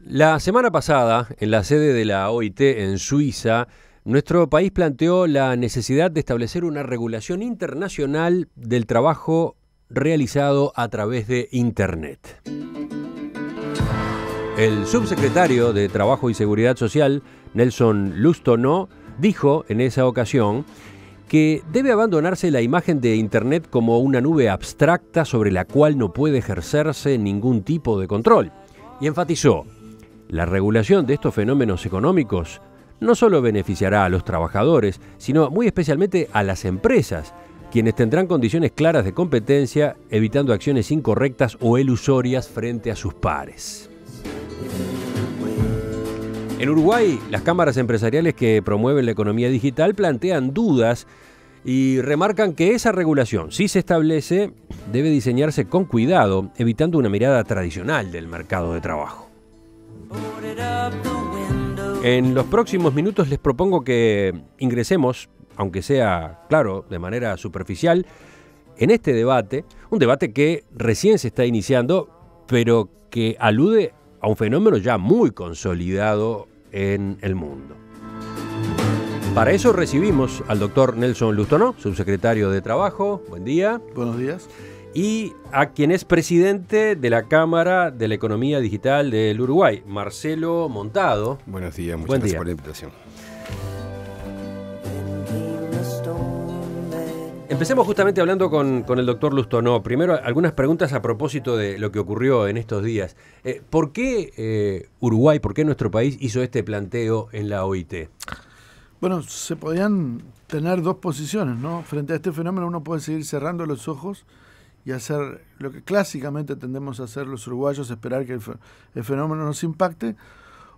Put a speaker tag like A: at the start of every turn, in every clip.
A: La semana pasada, en la sede de la OIT en Suiza, nuestro país planteó la necesidad de establecer una regulación internacional del trabajo realizado a través de Internet. El subsecretario de Trabajo y Seguridad Social, Nelson Lustonó, dijo en esa ocasión que debe abandonarse la imagen de Internet como una nube abstracta sobre la cual no puede ejercerse ningún tipo de control. Y enfatizó: la regulación de estos fenómenos económicos no solo beneficiará a los trabajadores, sino muy especialmente a las empresas, quienes tendrán condiciones claras de competencia, evitando acciones incorrectas o elusorias frente a sus pares. En Uruguay, las cámaras empresariales que promueven la economía digital plantean dudas y remarcan que esa regulación, si se establece, debe diseñarse con cuidado, evitando una mirada tradicional del mercado de trabajo. En los próximos minutos les propongo que ingresemos, aunque sea, claro, de manera superficial, en este debate, un debate que recién se está iniciando, pero que alude a un fenómeno ya muy consolidado en el mundo. Para eso recibimos al doctor Nelson Lustonó, subsecretario de Trabajo. Buen día.
B: Buenos días.
A: Y a quien es presidente de la Cámara de la Economía Digital del Uruguay, Marcelo Montado.
C: Buenos días, muchas gracias por la invitación.
A: Empecemos justamente hablando con el doctor Lustonó. Primero, algunas preguntas a propósito de lo que ocurrió en estos días. ¿Por qué Uruguay, por qué nuestro país hizo este planteo en la OIT?
B: Bueno, se podían tener dos posiciones, ¿no? Frente a este fenómeno uno puede seguir cerrando los ojos y hacer lo que clásicamente tendemos a hacer los uruguayos, esperar que el fenómeno nos impacte,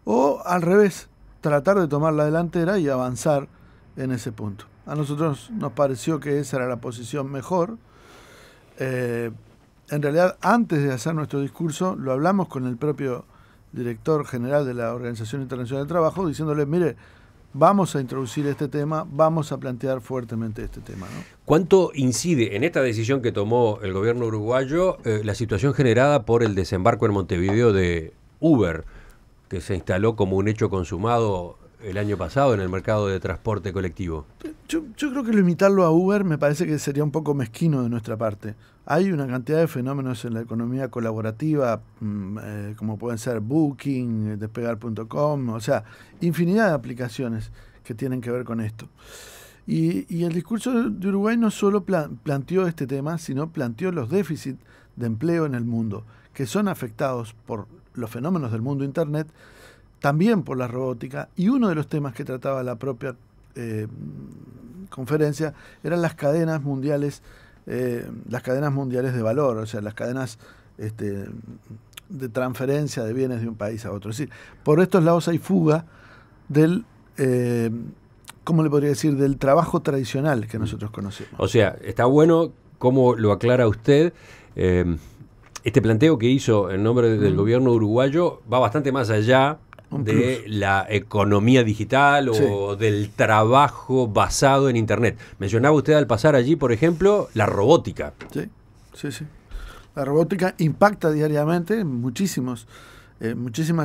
B: o al revés, tratar de tomar la delantera y avanzar en ese punto. A nosotros nos pareció que esa era la posición mejor. En realidad, antes de hacer nuestro discurso, lo hablamos con el propio director general de la Organización Internacional del Trabajo, diciéndole: mire, vamos a introducir este tema, vamos a plantear fuertemente este tema, ¿no?
A: ¿Cuánto incide en esta decisión que tomó el gobierno uruguayo la situación generada por el desembarco en Montevideo de Uber, que se instaló como un hecho consumado el año pasado en el mercado de transporte colectivo?
B: Yo creo que limitarlo a Uber me parece que sería un poco mezquino de nuestra parte. Hay una cantidad de fenómenos en la economía colaborativa, como pueden ser Booking, Despegar.com, o sea, infinidad de aplicaciones que tienen que ver con esto. Y el discurso de Uruguay no solo planteó este tema, sino planteó los déficits de empleo en el mundo, que son afectados por los fenómenos del mundo Internet, también por la robótica, y uno de los temas que trataba la propia conferencia eran las cadenas mundiales de valor, o sea, las cadenas de transferencia de bienes de un país a otro. Es decir, por estos lados hay fuga del, ¿cómo le podría decir?, del trabajo tradicional que nosotros conocemos.
A: O sea, está bueno cómo lo aclara usted. Este planteo que hizo en nombre del gobierno uruguayo va bastante más allá de la economía digital o del trabajo basado en Internet. Mencionaba usted al pasar allí, por ejemplo, la robótica.
B: Sí. La robótica impacta diariamente muchísimas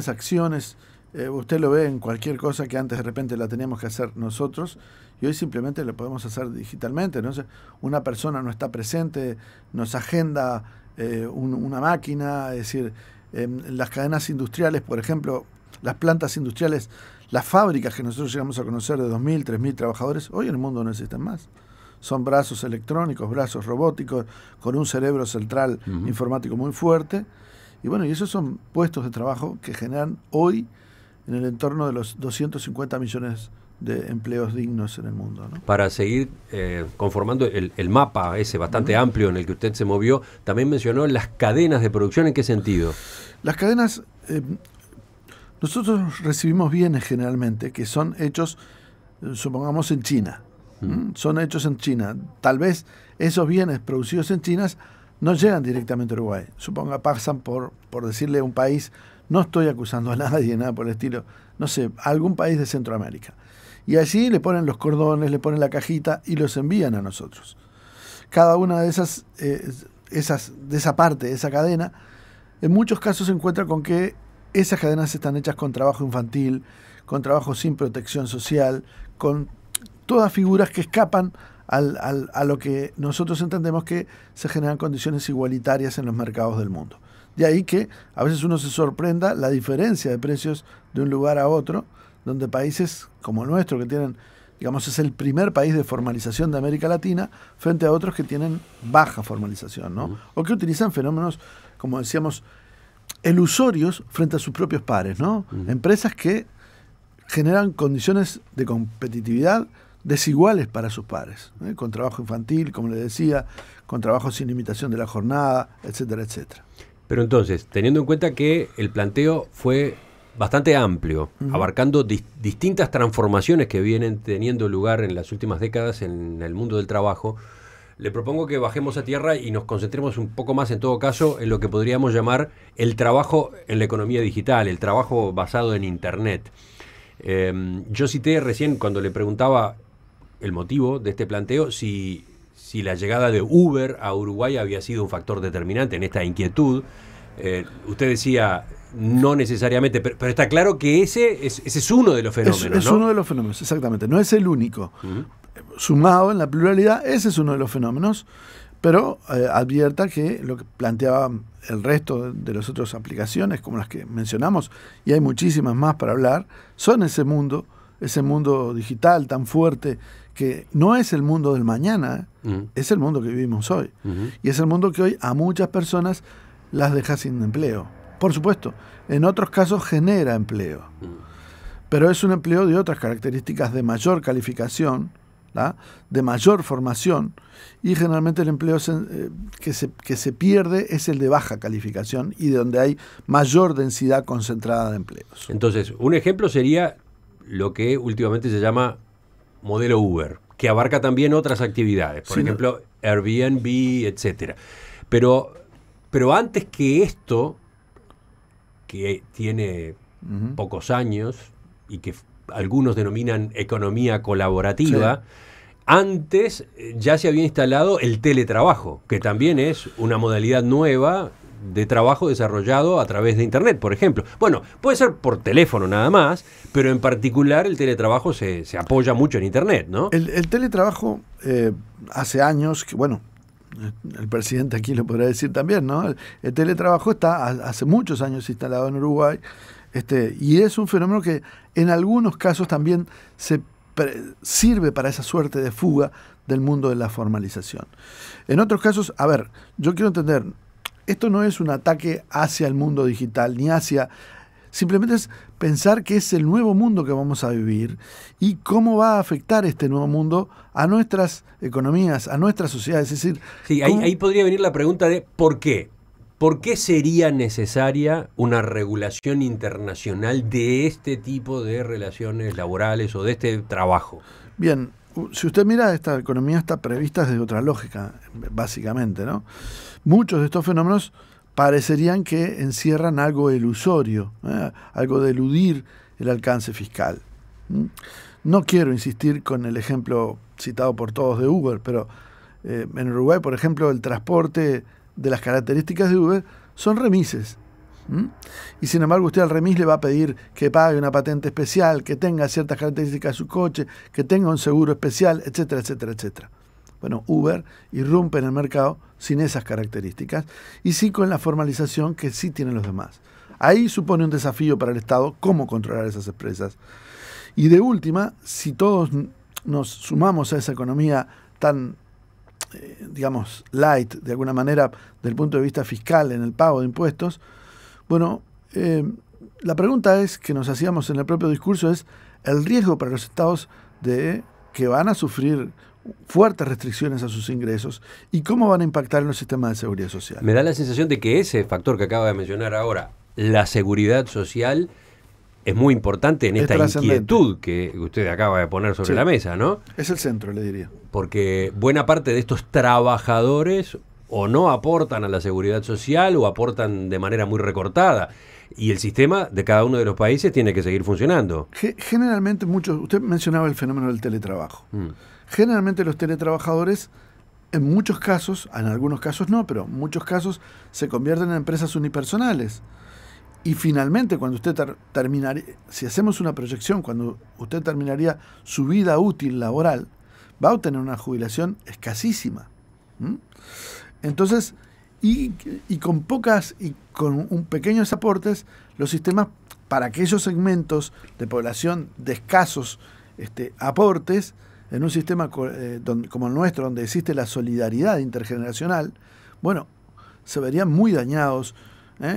B: acciones. Usted lo ve en cualquier cosa que antes de repente la teníamos que hacer nosotros y hoy simplemente lo podemos hacer digitalmente, ¿no? Una persona no está presente, nos agenda una máquina, es decir, las cadenas industriales, por ejemplo, las plantas industriales, las fábricas que nosotros llegamos a conocer de 2.000, 3.000 trabajadores, hoy en el mundo no existen más. Son brazos electrónicos, brazos robóticos, con un cerebro central informático muy fuerte. Y bueno, y esos son puestos de trabajo que generan hoy en el entorno de los 250 millones de empleos dignos en el mundo, ¿no?
A: Para seguir conformando el mapa ese bastante amplio en el que usted se movió, también mencionó las cadenas de producción. ¿En qué sentido?
B: Las cadenas... nosotros recibimos bienes generalmente que son hechos, supongamos, en China. Son hechos en China. Tal vez esos bienes producidos en China no llegan directamente a Uruguay. Pasan por decirle a un país, no estoy acusando a nadie, nada por el estilo, no sé, a algún país de Centroamérica. Y allí le ponen los cordones, le ponen la cajita y los envían a nosotros. Cada una de de esa parte, de esa cadena, en muchos casos se encuentra con que esas cadenas están hechas con trabajo infantil, con trabajo sin protección social, con todas figuras que escapan a lo que nosotros entendemos que se generan condiciones igualitarias en los mercados del mundo. De ahí que a veces uno se sorprenda la diferencia de precios de un lugar a otro, donde países como el nuestro, que tienen, digamos, es el primer país de formalización de América Latina, frente a otros que tienen baja formalización, ¿no? O que utilizan fenómenos, como decíamos, elusorios frente a sus propios pares, ¿no? Empresas que generan condiciones de competitividad desiguales para sus pares, con trabajo infantil, como le decía, con trabajo sin limitación de la jornada, etcétera, etcétera.
A: Pero entonces, teniendo en cuenta que el planteo fue bastante amplio, abarcando distintas transformaciones que vienen teniendo lugar en las últimas décadas en el mundo del trabajo, le propongo que bajemos a tierra y nos concentremos un poco más, en todo caso, en lo que podríamos llamar el trabajo en la economía digital, el trabajo basado en Internet. Yo cité recién, cuando le preguntaba el motivo de este planteo, si la llegada de Uber a Uruguay había sido un factor determinante en esta inquietud. Usted decía, no necesariamente, pero está claro que ese es uno de los fenómenos,
B: es uno de los fenómenos, exactamente. No es el único. Sumado en la pluralidad, ese es uno de los fenómenos, pero advierta que lo que planteaba el resto de las otras aplicaciones, como las que mencionamos, y hay muchísimas más para hablar, son ese mundo digital tan fuerte, que no es el mundo del mañana, es el mundo que vivimos hoy. Y es el mundo que hoy a muchas personas las deja sin empleo. Por supuesto, en otros casos genera empleo, pero es un empleo de otras características, de mayor calificación, ¿la? De mayor formación, y generalmente el empleo que se pierde es el de baja calificación y de donde hay mayor densidad concentrada de empleos.
A: Entonces, un ejemplo sería lo que últimamente se llama modelo Uber, que abarca también otras actividades, por ejemplo, Airbnb, etcétera. Pero antes que esto, que tiene pocos años y que algunos denominan economía colaborativa, antes ya se había instalado el teletrabajo, que también es una modalidad nueva de trabajo desarrollado a través de Internet, por ejemplo. Bueno, puede ser por teléfono nada más, pero en particular el teletrabajo se apoya mucho en Internet, ¿no?
B: El teletrabajo hace años, que bueno, el presidente aquí lo podrá decir también, ¿no? El teletrabajo está hace muchos años instalado en Uruguay, y es un fenómeno que en algunos casos también sirve para esa suerte de fuga del mundo de la formalización. En otros casos, a ver, yo quiero entender, esto no es un ataque hacia el mundo digital, ni hacia... Simplemente es pensar que es el nuevo mundo que vamos a vivir y cómo va a afectar este nuevo mundo a nuestras economías, a nuestras sociedades. Es decir,
A: sí, ahí podría venir la pregunta de ¿por qué? ¿Por qué sería necesaria una regulación internacional de este tipo de relaciones laborales o de este trabajo?
B: Bien, si usted mira, esta economía está prevista desde otra lógica, básicamente, ¿no? Muchos de estos fenómenos parecerían que encierran algo ilusorio, algo de eludir el alcance fiscal. No quiero insistir con el ejemplo citado por todos de Uber, pero en Uruguay, por ejemplo, el transporte de las características de Uber son remises. Y sin embargo usted al remis le va a pedir que pague una patente especial, que tenga ciertas características de su coche, que tenga un seguro especial, etcétera, etcétera, etcétera. Bueno, Uber irrumpe en el mercado sin esas características y sí con la formalización que sí tienen los demás. Ahí supone un desafío para el Estado cómo controlar esas empresas. Y de última, si todos nos sumamos a esa economía tan, digamos, light, de alguna manera, desde el punto de vista fiscal en el pago de impuestos, bueno, la pregunta que nos hacíamos en el propio discurso es el riesgo para los estados de que van a sufrir fuertes restricciones a sus ingresos y cómo van a impactar en los sistemas de seguridad social.
A: Me da la sensación de que ese factor que acaba de mencionar ahora, la seguridad social, es muy importante en esta inquietud que usted acaba de poner sobre la mesa, ¿no?
B: Es el centro, le diría.
A: Porque buena parte de estos trabajadores o no aportan a la seguridad social o aportan de manera muy recortada. Y el sistema de cada uno de los países tiene que seguir funcionando.
B: Generalmente usted mencionaba el fenómeno del teletrabajo. Generalmente los teletrabajadores, en muchos casos, en algunos casos no, pero en muchos casos se convierten en empresas unipersonales. Y finalmente, cuando usted terminaría, si hacemos una proyección, cuando usted terminaría su vida útil laboral, va a obtener una jubilación escasísima. Entonces, y con pequeños aportes, los sistemas para aquellos segmentos de población de escasos aportes, en un sistema como el nuestro, donde existe la solidaridad intergeneracional, bueno, se verían muy dañados,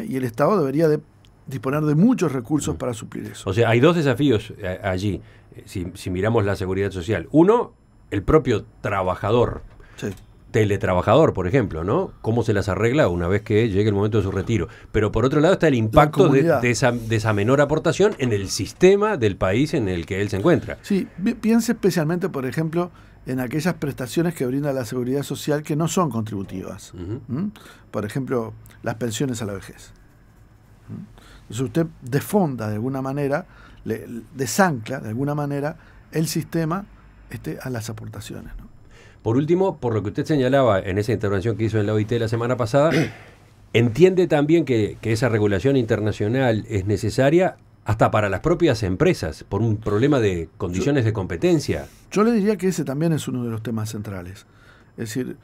B: y el Estado debería de disponer de muchos recursos para suplir eso.
A: O sea, hay dos desafíos allí, si miramos la seguridad social. Uno, el propio trabajador,
B: sí,
A: teletrabajador, por ejemplo, ¿no? ¿Cómo se las arregla una vez que llegue el momento de su retiro? Pero por otro lado está el impacto de esa menor aportación en el sistema del país en el que él se encuentra.
B: Sí, piense especialmente, por ejemplo, en aquellas prestaciones que brinda la seguridad social que no son contributivas. Por ejemplo, las pensiones a la vejez. Entonces usted desfonda de alguna manera, desancla de alguna manera el sistema a las aportaciones, ¿no?
A: Por último, por lo que usted señalaba en esa intervención que hizo en la OIT la semana pasada, ¿entiende también que esa regulación internacional es necesaria hasta para las propias empresas, por un problema de condiciones de competencia?
B: Yo le diría que ese también es uno de los temas centrales. Es decir,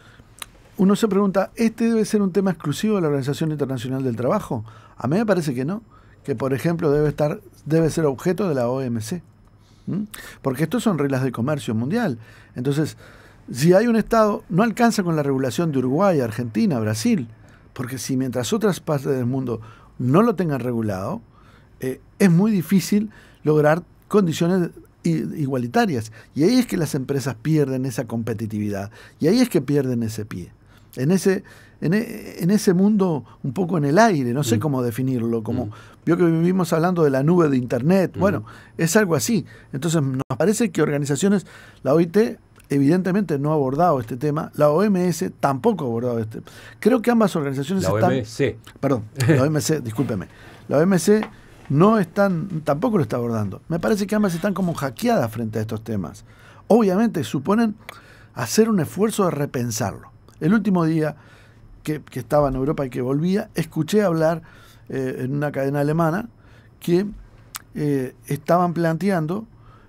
B: uno se pregunta, ¿este debe ser un tema exclusivo de la Organización Internacional del Trabajo? A mí me parece que no, que por ejemplo debe ser objeto de la OMC. Porque estos son reglas de comercio mundial. Entonces, si hay un Estado, no alcanza con la regulación de Uruguay, Argentina, Brasil, porque si mientras otras partes del mundo no lo tengan regulado, es muy difícil lograr condiciones igualitarias. Y ahí es que las empresas pierden esa competitividad. Y ahí es que pierden ese pie. En ese mundo un poco en el aire, no sé cómo definirlo, como vio que vivimos hablando de la nube de Internet, bueno, es algo así. Entonces nos parece que organizaciones, la OIT evidentemente no ha abordado este tema, la OMS tampoco ha abordado este. Creo que ambas organizaciones
A: la
B: OMC, discúlpeme, la OMC tampoco lo está abordando. Me parece que ambas están como hackeadas frente a estos temas. Obviamente suponen hacer un esfuerzo de repensarlo. El último día que estaba en Europa y que volvía, escuché hablar en una cadena alemana que estaban planteando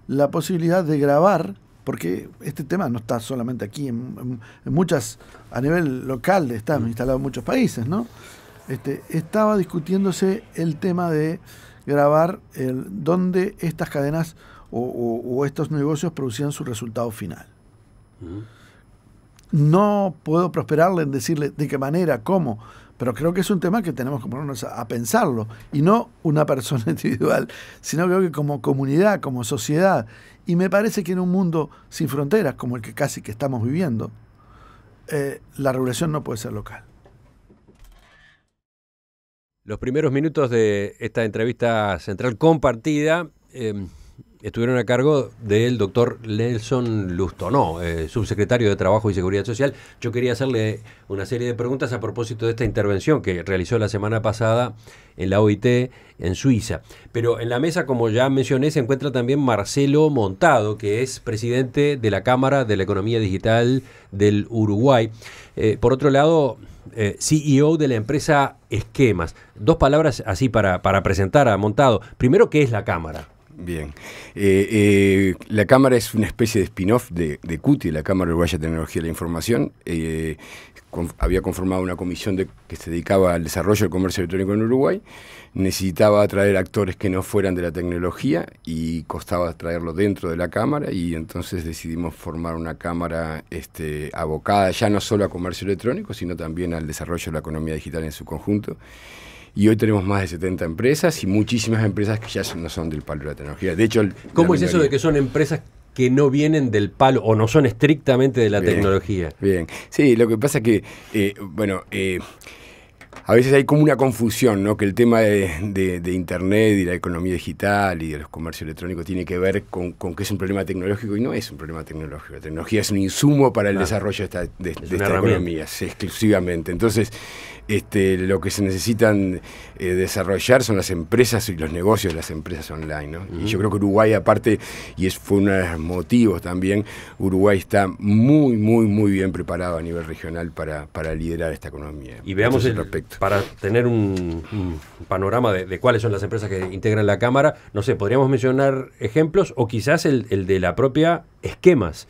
B: la posibilidad de grabar, porque este tema no está solamente aquí, en muchas, a nivel local, está instalado en muchos países, ¿no? Estaba discutiéndose el tema de grabar dónde estas cadenas o estos negocios producían su resultado final. No puedo prosperarle en decirle de qué manera, cómo, pero creo que es un tema que tenemos que ponernos a pensarlo, y no una persona individual, sino creo que como comunidad, como sociedad. Y me parece que en un mundo sin fronteras, como el que casi que estamos viviendo, la regulación no puede ser local.
A: Los primeros minutos de esta entrevista central compartida estuvieron a cargo del doctor Nelson Lustonó, subsecretario de Trabajo y Seguridad Social. Yo quería hacerle una serie de preguntas a propósito de esta intervención que realizó la semana pasada en la OIT en Suiza. Pero en la mesa, como ya mencioné, se encuentra también Marcelo Montado, que es presidente de la Cámara de la Economía Digital del Uruguay. Por otro lado, CEO de la empresa Esquemas. Dos palabras así para presentar a Montado. Primero, ¿qué es la Cámara?
C: Bien. La Cámara es una especie de spin-off de CUTI, la Cámara Uruguaya de Tecnología de la Información. Había conformado una comisión que se dedicaba al desarrollo del comercio electrónico en Uruguay. Necesitaba atraer actores que no fueran de la tecnología y costaba traerlo dentro de la Cámara, y entonces decidimos formar una Cámara abocada ya no solo a comercio electrónico, sino también al desarrollo de la economía digital en su conjunto. Y hoy tenemos más de 70 empresas y muchísimas empresas que ya no son del palo de la tecnología. De hecho,
A: ¿cómo es eso de que son empresas que no vienen del palo o no son estrictamente de la tecnología?
C: Bien, sí, lo que pasa es que, a veces hay como una confusión, ¿no? Que el tema de Internet y la economía digital y de los comercios electrónicos tiene que ver con que es un problema tecnológico, y no es un problema tecnológico. La tecnología es un insumo para el desarrollo de esta economía, exclusivamente. Entonces, lo que se necesitan desarrollar son las empresas y los negocios de las empresas online, ¿no? Y yo creo que Uruguay, aparte, fue uno de los motivos también, Uruguay está muy, muy, muy bien preparado a nivel regional para liderar esta economía.
A: Y veamos
C: Correcto.
A: Para tener un panorama de cuáles son las empresas que integran la Cámara, no sé, podríamos mencionar ejemplos o quizás el de la propia Esquemas,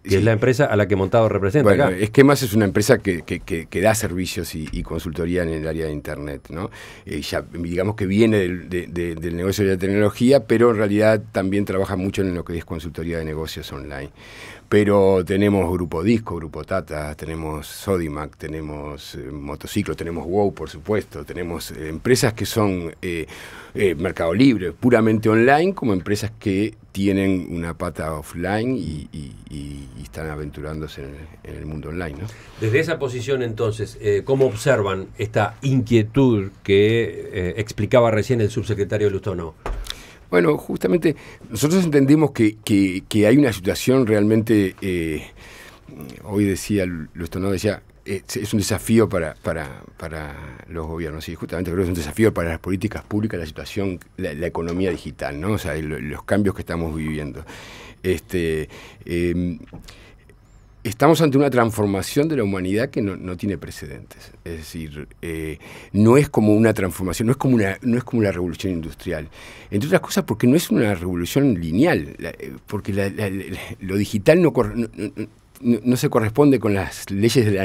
A: que es la empresa a la que Montado representa acá.
C: Esquemas es una empresa que da servicios y consultoría en el área de Internet, ¿no? Ya, digamos que viene del negocio de la tecnología, pero en realidad también trabaja mucho en lo que es consultoría de negocios online. Pero tenemos Grupo Disco, Grupo Tata, tenemos Sodimac, tenemos Motociclo, tenemos WOW, por supuesto, tenemos empresas que son Mercado Libre, puramente online, como empresas que tienen una pata offline y están aventurándose en el mundo online, ¿no?
A: Desde esa posición, entonces, ¿cómo observan esta inquietud que explicaba recién el subsecretario Lustó-No?
C: Bueno, justamente nosotros entendemos que hay una situación realmente, hoy decía Lustó-No, decía, es un desafío para los gobiernos, y justamente creo que es un desafío para las políticas públicas, la situación, la economía digital, ¿no? O sea, los cambios que estamos viviendo. Estamos ante una transformación de la humanidad que no tiene precedentes. Es decir, no es como una transformación, no es como la revolución industrial. Entre otras cosas porque no es una revolución lineal, porque lo digital no se corresponde con las leyes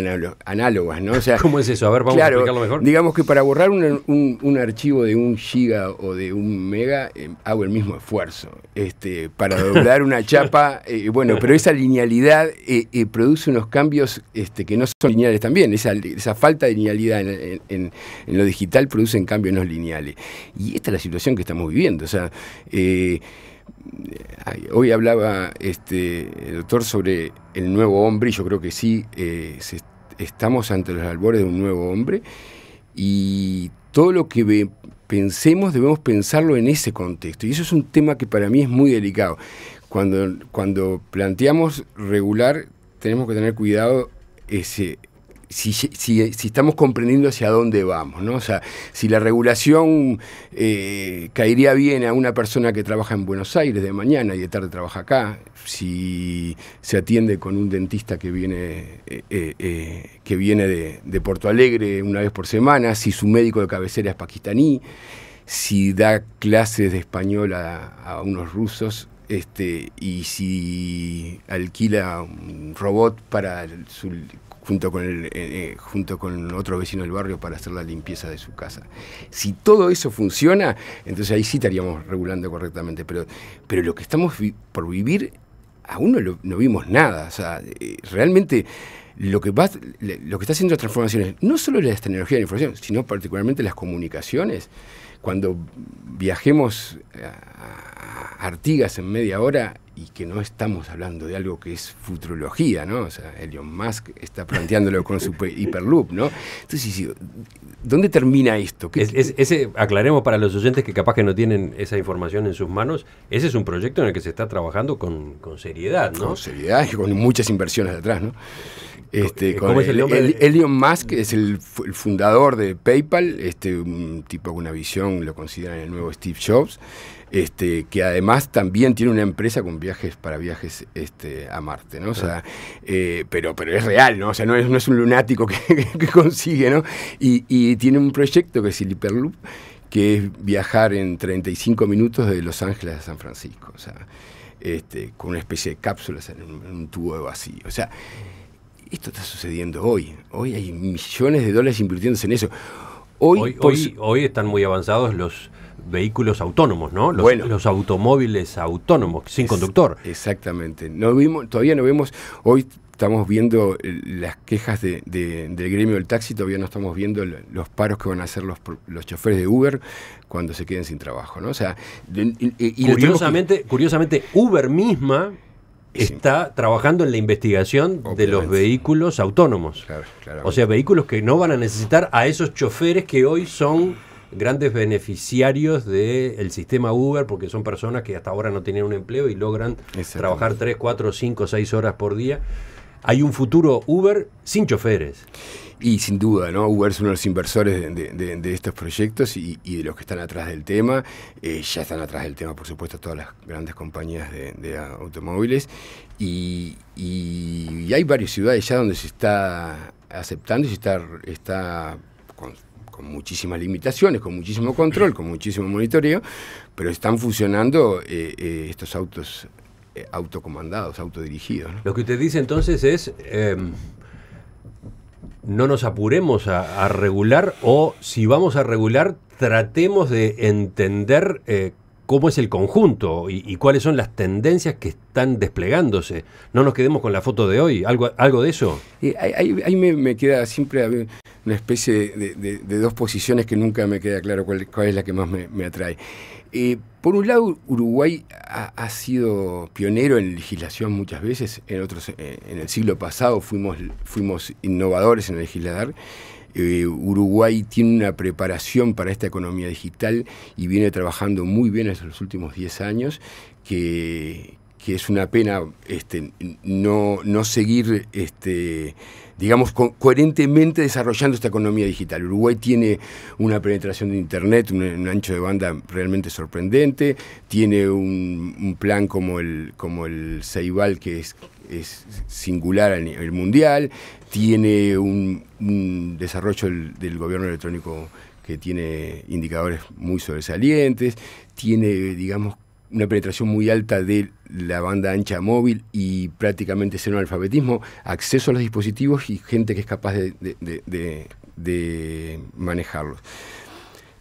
C: análogas, ¿no? O sea,
A: ¿cómo es eso? A ver, vamos a explicarlo mejor.
C: Digamos que para borrar un archivo de 1 giga o de 1 mega, hago el mismo esfuerzo. Para doblar una chapa, bueno, pero esa linealidad produce unos cambios que no son lineales también. Esa falta de linealidad en lo digital produce cambios no lineales. Y esta es la situación que estamos viviendo. O sea, hoy hablaba el doctor sobre el nuevo hombre, y yo creo que sí, estamos ante los albores de un nuevo hombre, y todo lo que pensemos debemos pensarlo en ese contexto, y eso es un tema que para mí es muy delicado. Cuando planteamos regular, tenemos que tener cuidado si estamos comprendiendo hacia dónde vamos, ¿no? O sea, si la regulación caería bien a una persona que trabaja en Buenos Aires de mañana y de tarde trabaja acá, si se atiende con un dentista que viene de Porto Alegre una vez por semana, si su médico de cabecera es pakistaní, si da clases de español a unos rusos, y si alquila un robot para junto con otro vecino del barrio para hacer la limpieza de su casa. Si todo eso funciona, entonces ahí sí estaríamos regulando correctamente, pero lo que estamos por vivir, aún no vimos nada. O sea, realmente lo que está haciendo las transformaciones, no solo las tecnologías de la información, sino particularmente las comunicaciones. Cuando viajemos a Artigas en media hora, y que no estamos hablando de algo que es futurología, ¿no? O sea, Elon Musk está planteándolo con su Hyperloop, ¿no? Entonces, ¿dónde termina esto?
A: Aclaremos para los oyentes que capaz que no tienen esa información en sus manos, ese es un proyecto en el que se está trabajando con seriedad, ¿no?
C: Con seriedad y con muchas inversiones detrás, ¿no?
A: ¿Cómo es el nombre?
C: Elon Musk es el fundador de PayPal, un tipo con una visión, lo consideran el nuevo Steve Jobs, que además también tiene una empresa con viajes a Marte, ¿no? O sea, pero es real, ¿no? O sea, no es un lunático que consigue, ¿no? Y tiene un proyecto que es el Hyperloop, que es viajar en 35 minutos de Los Ángeles a San Francisco, o sea, con una especie de cápsulas en un tubo de vacío. O sea, esto está sucediendo hoy. Hoy hay millones de dólares invirtiéndose en eso.
A: Hoy están muy avanzados los vehículos autónomos, ¿no? Los automóviles autónomos, sin conductor.
C: Exactamente. Todavía no vemos, hoy estamos viendo las quejas del gremio del taxi, todavía no estamos viendo los paros que van a hacer los choferes de Uber cuando se queden sin trabajo, ¿no? O sea,
A: curiosamente, Uber misma está trabajando en la investigación de los vehículos autónomos. Claro. O sea, vehículos que no van a necesitar a esos choferes que hoy son grandes beneficiarios del sistema Uber, porque son personas que hasta ahora no tenían un empleo y logran trabajar 3, 4, 5, 6 horas por día. Hay un futuro Uber sin choferes.
C: Y sin duda, ¿no? Uber es uno de los inversores de estos proyectos y de los que están atrás del tema. Ya están atrás del tema, por supuesto, todas las grandes compañías de automóviles. Y hay varias ciudades ya donde se está aceptando y se está con muchísimas limitaciones, con muchísimo control, con muchísimo monitoreo, pero están funcionando estos autos autocomandados, autodirigidos, ¿no?
A: Lo que usted dice entonces es, no nos apuremos a regular, o si vamos a regular, tratemos de entender cómo es el conjunto y cuáles son las tendencias que están desplegándose. No nos quedemos con la foto de hoy, algo de eso.
C: Ahí me queda siempre una especie de dos posiciones que nunca me queda claro cuál es la que más me atrae. Por un lado, Uruguay ha sido pionero en legislación muchas veces. En el siglo pasado fuimos innovadores en el legislar. Uruguay tiene una preparación para esta economía digital y viene trabajando muy bien en los últimos 10 años, que es una pena no seguir digamos, coherentemente desarrollando esta economía digital. Uruguay tiene una penetración de Internet, un ancho de banda realmente sorprendente, tiene un plan como el Ceibal, que es singular a nivel mundial, tiene un desarrollo del gobierno electrónico que tiene indicadores muy sobresalientes, tiene, digamos, una penetración muy alta de la banda ancha móvil y prácticamente cero analfabetismo, acceso a los dispositivos y gente que es capaz de manejarlos.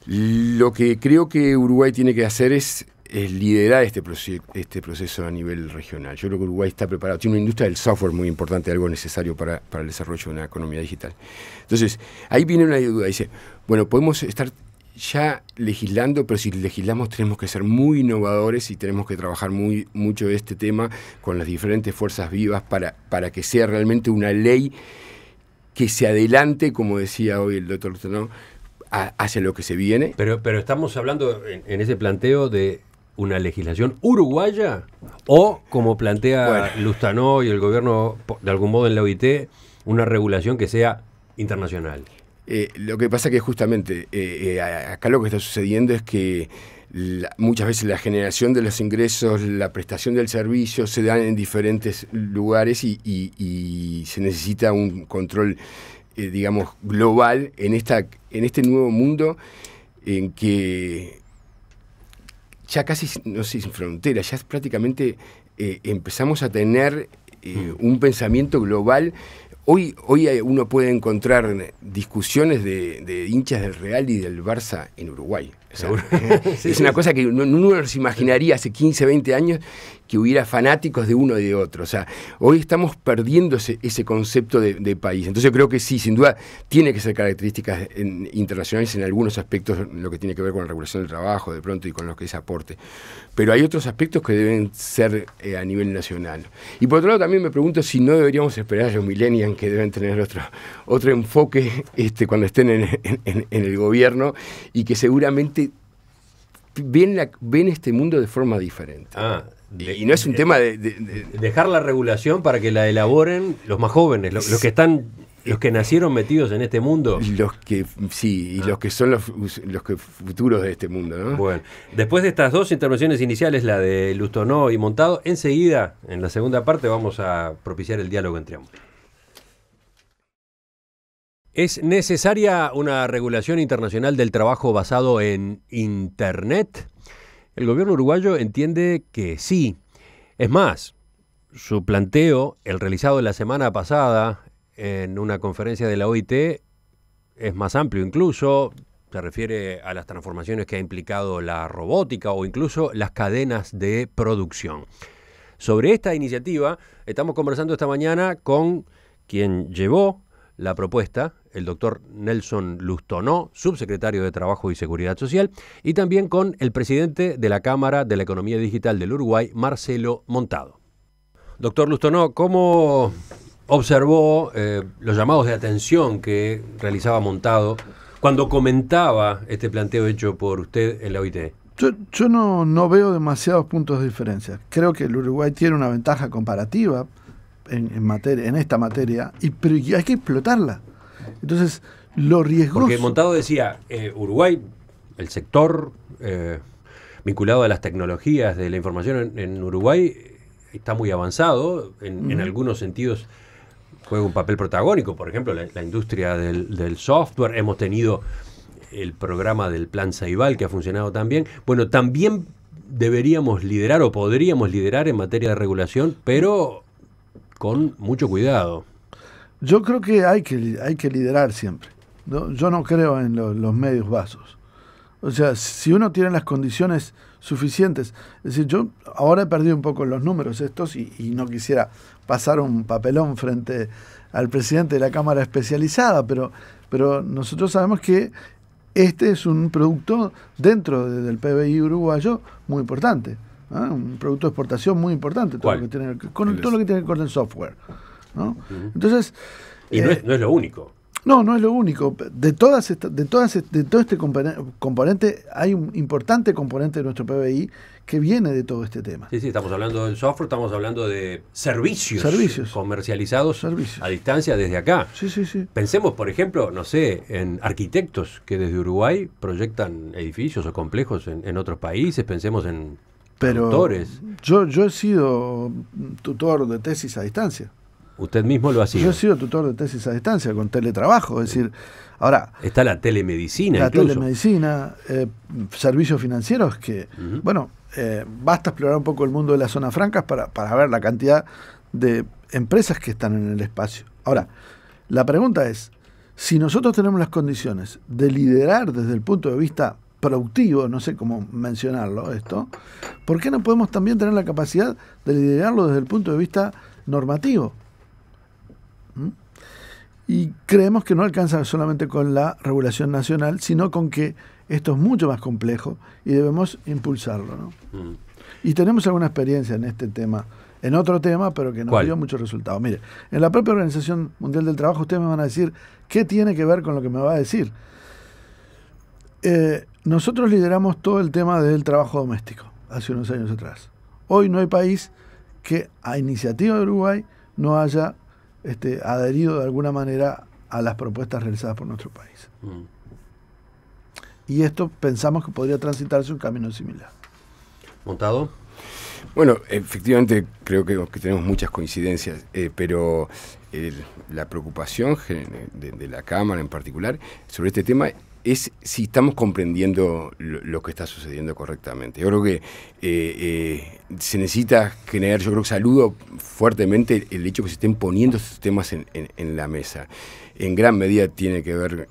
C: Lo que creo que Uruguay tiene que hacer es liderar este proceso a nivel regional. Yo creo que Uruguay está preparado, tiene una industria del software muy importante, algo necesario para el desarrollo de una economía digital. Entonces, ahí viene una duda, dice, bueno, podemos estar ya legislando, pero si legislamos tenemos que ser muy innovadores y tenemos que trabajar mucho este tema con las diferentes fuerzas vivas para que sea realmente una ley que se adelante, como decía hoy el doctor Lustano, hacia lo que se viene.
A: Pero estamos hablando en ese planteo de una legislación uruguaya, o como plantea Lustano y el gobierno de algún modo en la OIT, una regulación que sea internacional.
C: Lo que pasa que justamente acá lo que está sucediendo es que muchas veces la generación de los ingresos, la prestación del servicio se dan en diferentes lugares y se necesita un control, digamos, global en este nuevo mundo en que ya casi, no sé, sin fronteras, ya prácticamente empezamos a tener un pensamiento global. Hoy uno puede encontrar discusiones de hinchas del Real y del Barça en Uruguay. O sea, es una cosa que uno se imaginaría hace 15, 20 años que hubiera fanáticos de uno y de otro. O sea, hoy estamos perdiendo ese concepto de país. Entonces yo creo que sí, sin duda, tiene que ser características internacionales en algunos aspectos, lo que tiene que ver con la regulación del trabajo, de pronto, y con lo que es aporte. Pero hay otros aspectos que deben ser a nivel nacional. Y por otro lado también me pregunto si no deberíamos esperar a los millennials, que deben tener otro enfoque cuando estén en el gobierno, y que seguramente ven este mundo de forma diferente. Y no es un tema de
A: dejar la regulación para que la elaboren los más jóvenes, los que nacieron metidos en este mundo.
C: Los que son los futuros de este mundo, ¿no?
A: Bueno, después de estas dos intervenciones iniciales, la de Lustano y Montado, enseguida, en la segunda parte, vamos a propiciar el diálogo entre ambos. ¿Es necesaria una regulación internacional del trabajo basado en Internet? El gobierno uruguayo entiende que sí. Es más, su planteo, el realizado la semana pasada en una conferencia de la OIT, es más amplio incluso. Se refiere a las transformaciones que ha implicado la robótica o incluso las cadenas de producción. Sobre esta iniciativa estamos conversando esta mañana con quien llevó la propuesta, el doctor Nelson Lustano, subsecretario de Trabajo y Seguridad Social, y también con el presidente de la Cámara de la Economía Digital del Uruguay, Marcelo Montado. Doctor Lustano, ¿cómo observó los llamados de atención que realizaba Montado cuando comentaba este planteo hecho por usted en la OIT?
B: Yo no veo demasiados puntos de diferencia. Creo que el Uruguay tiene una ventaja comparativa en esta materia, pero hay que explotarla. Entonces, lo riesgoso...
A: Porque Montado decía, Uruguay, el sector vinculado a las tecnologías de la información en Uruguay está muy avanzado, en algunos sentidos juega un papel protagónico, por ejemplo, la industria del software. Hemos tenido el programa del Plan Ceibal, que ha funcionado tan bien. Bueno, también deberíamos liderar o podríamos liderar en materia de regulación, pero con mucho cuidado.
B: Yo creo que hay que liderar siempre, ¿no? Yo no creo en los medios vasos. O sea, si uno tiene las condiciones suficientes, es decir, yo ahora he perdido un poco los números estos y no quisiera pasar un papelón frente al presidente de la Cámara Especializada, pero nosotros sabemos que este es un producto dentro del PBI uruguayo muy importante, ¿no? Un producto de exportación muy importante, todo lo que tiene que ver con el software, ¿no? Entonces,
A: y no es lo único.
B: No es lo único. De todo este componente, hay un importante componente de nuestro PBI que viene de todo este tema.
A: Sí, estamos hablando del software, estamos hablando de servicios comercializados a distancia desde acá. Sí. Pensemos, por ejemplo, no sé, en arquitectos que desde Uruguay proyectan edificios o complejos en otros países, pensemos en productores.
B: Yo he sido tutor de tesis a distancia.
A: Usted mismo lo ha sido.
B: Yo he sido tutor de tesis a distancia con teletrabajo, es decir, ahora...
A: Está la telemedicina
B: servicios financieros que, basta explorar un poco el mundo de las zonas francas para ver la cantidad de empresas que están en el espacio. Ahora, la pregunta es, si nosotros tenemos las condiciones de liderar desde el punto de vista productivo, no sé cómo mencionarlo esto, ¿por qué no podemos también tener la capacidad de liderarlo desde el punto de vista normativo? Y creemos que no alcanza solamente con la regulación nacional, sino con que esto es mucho más complejo y debemos impulsarlo, ¿no? Y tenemos alguna experiencia en este tema, en otro tema, pero que nos dio muchos resultados. Mire, en la propia Organización Mundial del Trabajo ustedes me van a decir qué tiene que ver con lo que me va a decir. Nosotros lideramos todo el tema del trabajo doméstico hace unos años atrás. Hoy no hay país que a iniciativa de Uruguay no haya adherido de alguna manera a las propuestas realizadas por nuestro país. Y esto pensamos que podría transitarse un camino similar.
A: ¿Montado?
C: Bueno, efectivamente creo que tenemos muchas coincidencias, pero la preocupación de la Cámara en particular sobre este tema es si estamos comprendiendo lo que está sucediendo correctamente. Yo creo que se necesita generar, yo creo que saludo fuertemente el hecho que se estén poniendo estos temas en la mesa. En gran medida tiene que ver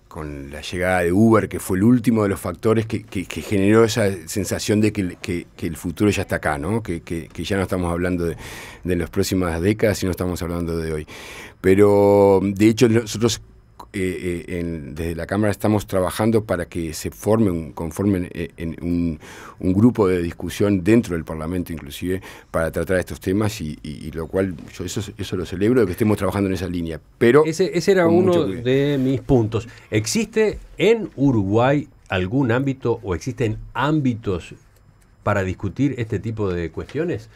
C: con la llegada de Uber, que fue el último de los factores que generó esa sensación de que el futuro ya está acá, ¿no? Que ya no estamos hablando de las próximas décadas, sino estamos hablando de hoy. Pero, de hecho, nosotros desde la Cámara estamos trabajando para que se conformen en un grupo de discusión dentro del Parlamento, inclusive, para tratar estos temas, y lo cual yo eso lo celebro, de que estemos trabajando en esa línea. Pero
A: ese era uno de mis puntos. ¿Existe en Uruguay algún ámbito o existen ámbitos para discutir este tipo de cuestiones?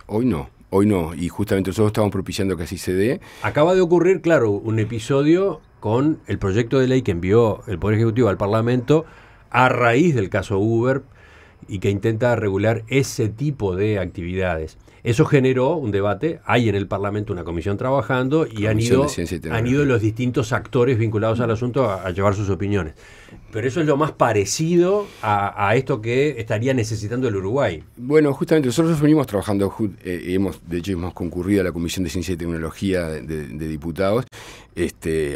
C: Hoy no, y justamente nosotros estamos propiciando que así se dé.
A: Acaba de ocurrir, claro, un episodio con el proyecto de ley que envió el Poder Ejecutivo al Parlamento a raíz del caso Uber y que intenta regular ese tipo de actividades. Eso generó un debate, hay en el Parlamento una comisión trabajando y han ido los distintos actores vinculados al asunto a llevar sus opiniones. Pero eso es lo más parecido a esto que estaría necesitando el Uruguay.
C: Bueno, justamente nosotros venimos trabajando, de hecho hemos concurrido a la Comisión de Ciencia y Tecnología de Diputados.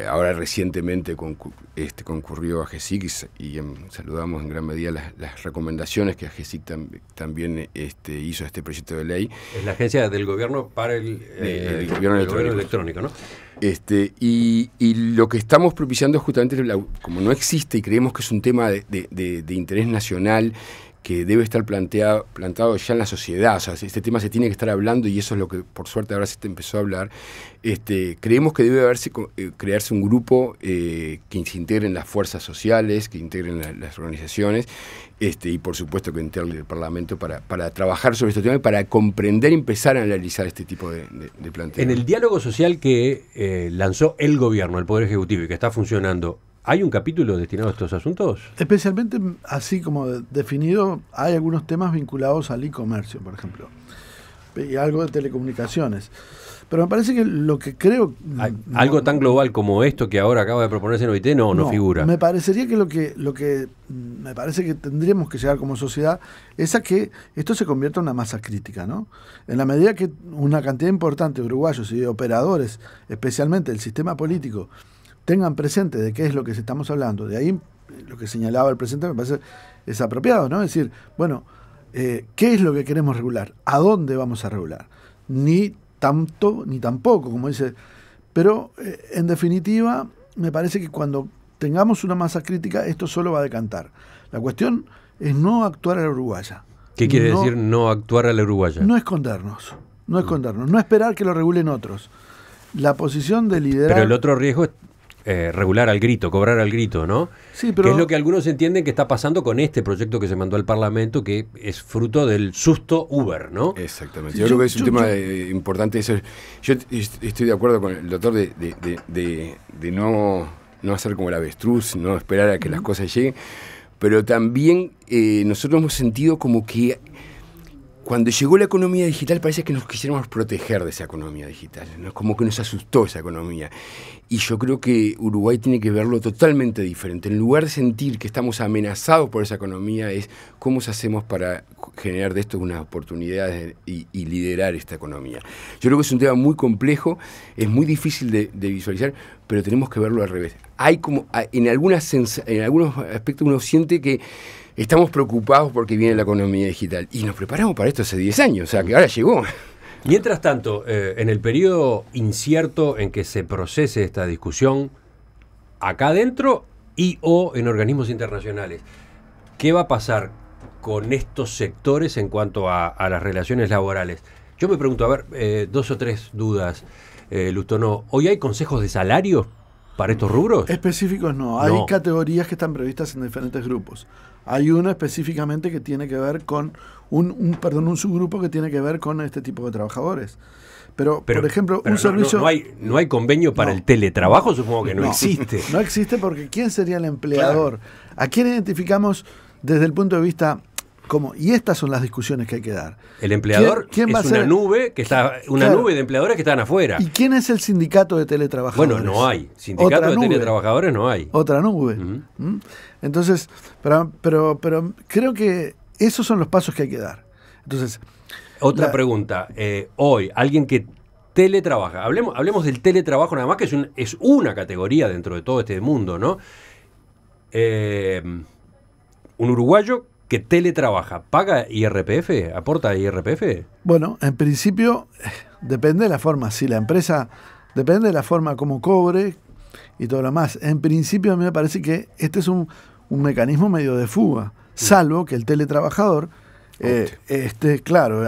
C: Ahora recientemente concurrió a GESIC y saludamos en gran medida las recomendaciones que GESIC también hizo a este proyecto de ley.
A: Es la agencia del gobierno para el gobierno electrónico, ¿no?
C: Y lo que estamos propiciando es justamente, como no existe y creemos que es un tema de interés nacional que debe estar plantado ya en la sociedad, o sea, este tema se tiene que estar hablando y eso es lo que por suerte ahora se empezó a hablar. Creemos que debe crearse un grupo que se integren las fuerzas sociales, que integren las organizaciones, y por supuesto que integre el Parlamento para trabajar sobre este tema y para comprender y empezar a analizar este tipo de planteamientos.
A: En el diálogo social que lanzó el gobierno, el Poder Ejecutivo, y que está funcionando, ¿hay un capítulo destinado a estos asuntos?
B: Especialmente, así como definido, hay algunos temas vinculados al e-comercio, por ejemplo. y algo de telecomunicaciones. Pero me parece que lo que creo...
A: Algo tan global como esto que ahora acaba de proponerse en OIT no figura.
B: Me parecería que lo que me parece que tendríamos que llegar como sociedad es a que esto se convierta en una masa crítica, ¿no? En la medida que una cantidad importante de uruguayos y de operadores, especialmente del sistema político, tengan presente de qué es lo que estamos hablando, de ahí lo que señalaba el presidente me parece es apropiado, ¿no? Es decir, bueno, ¿qué es lo que queremos regular? ¿A dónde vamos a regular? Ni tanto ni tampoco, como dice. Pero, en definitiva, me parece que cuando tengamos una masa crítica, esto solo va a decantar. La cuestión es no actuar a la uruguaya.
A: ¿Qué quiere decir no actuar a la uruguaya?
B: No escondernos, no esperar que lo regulen otros. La posición de liderar...
A: Pero el otro riesgo es regular al grito, cobrar al grito, ¿no?
B: Sí, pero...
A: Que es lo que algunos entienden que está pasando con este proyecto que se mandó al Parlamento, que es fruto del susto Uber, ¿no?
C: Exactamente. Yo creo que es un tema importante. Eso. Yo estoy de acuerdo con el doctor de no hacer como el avestruz, no esperar a que las cosas lleguen, pero también nosotros hemos sentido como que cuando llegó la economía digital parece que nos quisiéramos proteger de esa economía digital, ¿no? Como que nos asustó esa economía. Y yo creo que Uruguay tiene que verlo totalmente diferente. En lugar de sentir que estamos amenazados por esa economía, es cómo hacemos para generar de esto unas oportunidades y liderar esta economía. Yo creo que es un tema muy complejo, es muy difícil de visualizar, pero tenemos que verlo al revés. En algunos aspectos uno siente que estamos preocupados porque viene la economía digital. Y nos preparamos para esto hace 10 años, o sea que ahora llegó.
A: Mientras tanto, en el periodo incierto en que se procese esta discusión, acá adentro y o en organismos internacionales, ¿qué va a pasar con estos sectores en cuanto a las relaciones laborales? Yo me pregunto, a ver, 2 o 3 dudas, Lustó. ¿Hoy hay consejos de salarios para estos rubros?
B: Específicos no. Hay categorías que están previstas en diferentes grupos. Hay uno específicamente que tiene que ver con un subgrupo que tiene que ver con este tipo de trabajadores. Pero por ejemplo, un servicio...
A: No hay convenio para el teletrabajo, supongo que no existe.
B: No existe porque ¿quién sería el empleador? Claro. ¿A quién identificamos desde el punto de vista como? Y estas son las discusiones que hay que dar.
A: El empleador ¿Quién es una nube que está nube de empleadores que están afuera.
B: ¿Y quién es el sindicato de teletrabajadores?
A: Bueno, no hay. Sindicato de teletrabajadores no hay.
B: Otra nube. Uh-huh. Entonces, pero creo que esos son los pasos que hay que dar. Entonces,
A: otra pregunta. Hoy, alguien que teletrabaja, hablemos del teletrabajo nada más, que es una categoría dentro de todo este mundo, ¿no? Un uruguayo que teletrabaja, ¿paga IRPF? ¿Aporta IRPF?
B: Bueno, en principio depende de la forma. Si la empresa, depende de la forma como cobre y todo lo demás. En principio a mí me parece que este es un mecanismo medio de fuga, salvo que el teletrabajador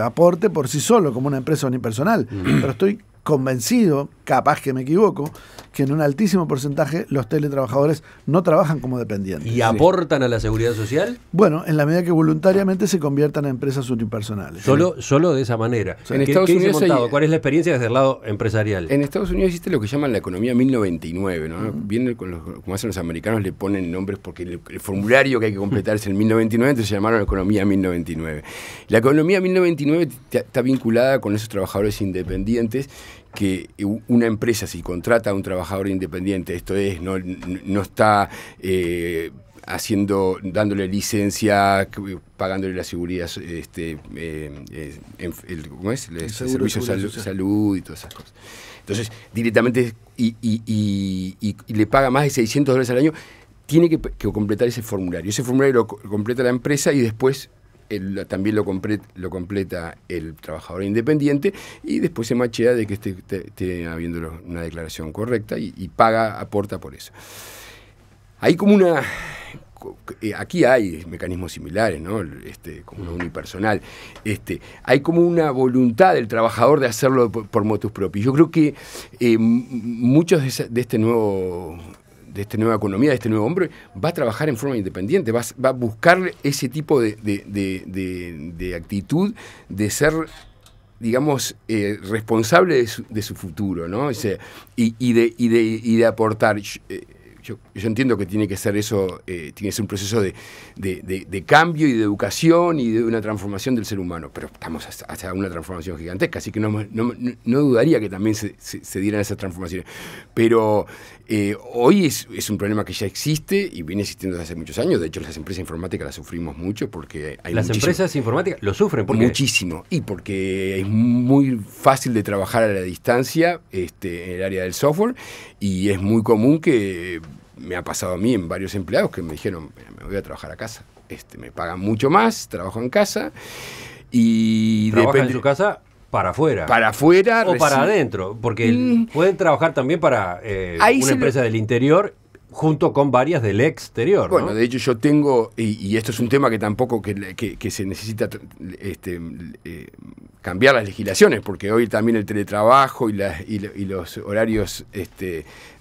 B: aporte por sí solo como una empresa unipersonal. Pero estoy convencido, capaz que me equivoco, que en un altísimo porcentaje los teletrabajadores no trabajan como dependientes.
A: ¿Y aportan a la seguridad social?
B: Bueno, en la medida que voluntariamente se conviertan en empresas unipersonales.
A: Solo de esa manera.
C: En Estados Unidos
A: ¿Cuál es la experiencia desde el lado empresarial?
C: En Estados Unidos existe lo que llaman la economía 1099, ¿no? Viene como hacen los americanos, le ponen nombres porque el formulario que hay que completar es el 1099, entonces se llamaron economía 1099. La economía 1099 está vinculada con esos trabajadores independientes que una empresa, si contrata a un trabajador independiente, esto es, no está dándole licencia, pagándole la seguridad, ¿cómo es? El servicio de salud y todas esas cosas. Entonces, directamente, y le paga más de $600 al año, tiene que completar ese formulario. Ese formulario lo completa la empresa y después también lo completa el trabajador independiente y después se machea de que esté habiendo una declaración correcta y aporta por eso. Hay como aquí hay mecanismos similares, ¿no? Como una unipersonal. Hay como una voluntad del trabajador de hacerlo por motus propios. Yo creo que muchos de esta nueva economía, de este nuevo hombre, va a trabajar en forma independiente, va a buscar ese tipo de actitud de ser, digamos, responsable de su futuro, ¿no? Y de aportar. yo entiendo que tiene que ser eso, tiene que ser un proceso de cambio y de educación y de una transformación del ser humano, pero estamos hacia una transformación gigantesca, así que no dudaría que también se dieran esas transformaciones. Pero hoy es un problema que ya existe y viene existiendo desde hace muchos años. De hecho, las empresas informáticas las sufrimos mucho porque hay
A: las empresas informáticas lo sufren. ¿Por qué?
C: Muchísimo. Y porque es muy fácil de trabajar a la distancia en el área del software, y es muy común que me ha pasado a mí en varios empleados que me dijeron, me voy a trabajar a casa. Me pagan mucho más, trabajo en casa y
A: ¿trabaja en su casa? Para afuera.
C: Para afuera.
A: O para adentro, porque pueden trabajar también para una empresa del interior junto con varias del exterior.
C: Bueno,
A: ¿no?
C: de hecho yo tengo, y esto es un tema que tampoco que se necesita cambiar las legislaciones, porque hoy también el teletrabajo y los horarios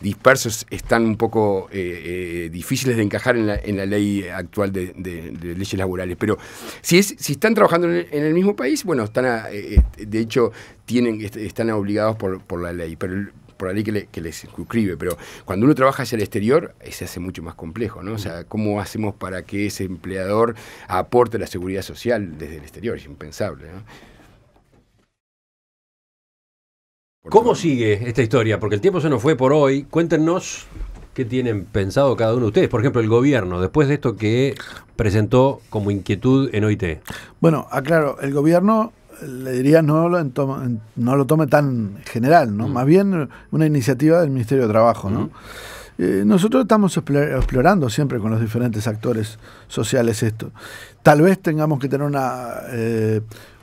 C: dispersos están un poco difíciles de encajar en la ley actual de leyes laborales. Pero si están trabajando en el mismo país, bueno, de hecho están obligados por la ley, pero por la ley que les suscribe, pero cuando uno trabaja hacia el exterior se hace mucho más complejo, ¿no? O sea, ¿cómo hacemos para que ese empleador aporte la seguridad social desde el exterior? Es impensable, ¿no?
A: ¿Cómo sigue esta historia? Porque el tiempo se nos fue por hoy. Cuéntenos qué tienen pensado cada uno de ustedes. Por ejemplo, el gobierno, después de esto que presentó como inquietud en OIT.
B: Bueno, aclaro, el gobierno, le diría, no lo tome tan general, ¿no? Más bien una iniciativa del Ministerio de Trabajo, ¿no? Nosotros estamos explorando siempre con los diferentes actores sociales esto. Tal vez tengamos que tener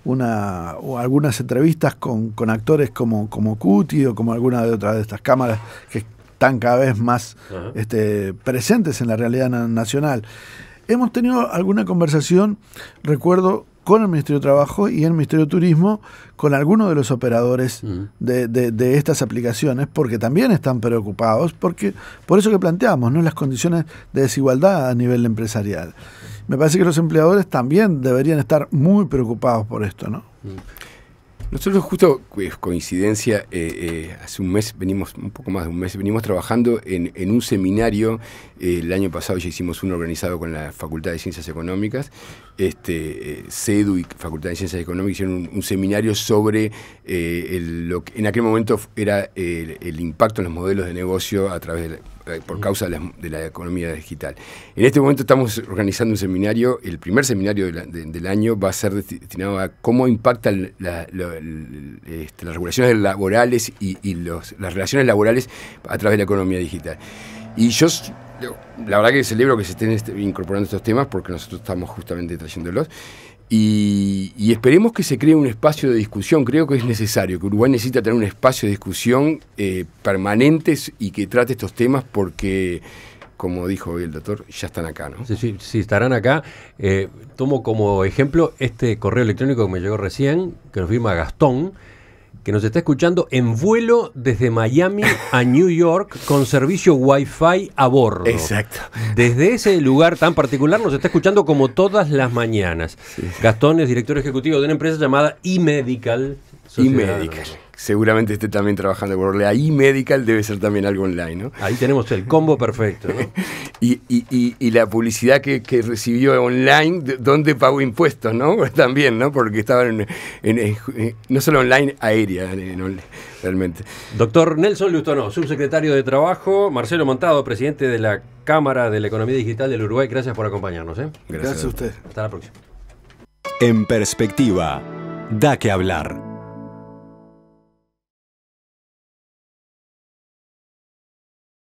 B: o algunas entrevistas con actores como CUTI o como alguna de otras de estas cámaras que están cada vez más presentes en la realidad nacional. Hemos tenido alguna conversación, recuerdo, con el Ministerio de Trabajo y el Ministerio de Turismo, con algunos de los operadores de estas aplicaciones, porque también están preocupados, porque por eso que planteamos, ¿no?, las condiciones de desigualdad a nivel empresarial. Me parece que los empleadores también deberían estar muy preocupados por esto, ¿no?
C: Nosotros justo, coincidencia, hace un mes, un poco más de un mes, venimos trabajando en un seminario. El año pasado ya hicimos uno organizado con la Facultad de Ciencias Económicas, CEDU y Facultad de Ciencias Económicas hicieron un seminario sobre lo que en aquel momento era el impacto en los modelos de negocio a través por causa de la economía digital. En este momento estamos organizando un seminario, el primer seminario del año va a ser destinado a cómo impactan las regulaciones laborales y las relaciones laborales a través de la economía digital. Y yo, la verdad que celebro que se estén incorporando estos temas porque nosotros estamos justamente trayéndolos. Y esperemos que se cree un espacio de discusión. Creo que es necesario, que Uruguay necesita tener un espacio de discusión permanente y que trate estos temas porque, como dijo el doctor, ya están acá, ¿no?
A: Sí, estarán acá. Tomo como ejemplo este correo electrónico que me llegó recién, que nos firma Gastón, que nos está escuchando en vuelo desde Miami a New York con servicio Wi-Fi a bordo.
C: Exacto.
A: Desde ese lugar tan particular nos está escuchando como todas las mañanas. Sí. Gastón es director ejecutivo de una empresa llamada eMedical.
C: eMedical. Seguramente esté también trabajando por la eMedical, debe ser también algo online, ¿no?
A: Ahí tenemos el combo perfecto, ¿no?
C: y la publicidad que recibió online, ¿dónde pagó impuestos, no? También, ¿no? Porque estaban no solo online, aérea, realmente.
A: Doctor Nelson Lustonó, subsecretario de Trabajo, Marcelo Montado, presidente de la Cámara de la Economía Digital del Uruguay, gracias por acompañarnos.
B: Gracias a usted.
A: Hasta la próxima.
D: En Perspectiva, da que hablar.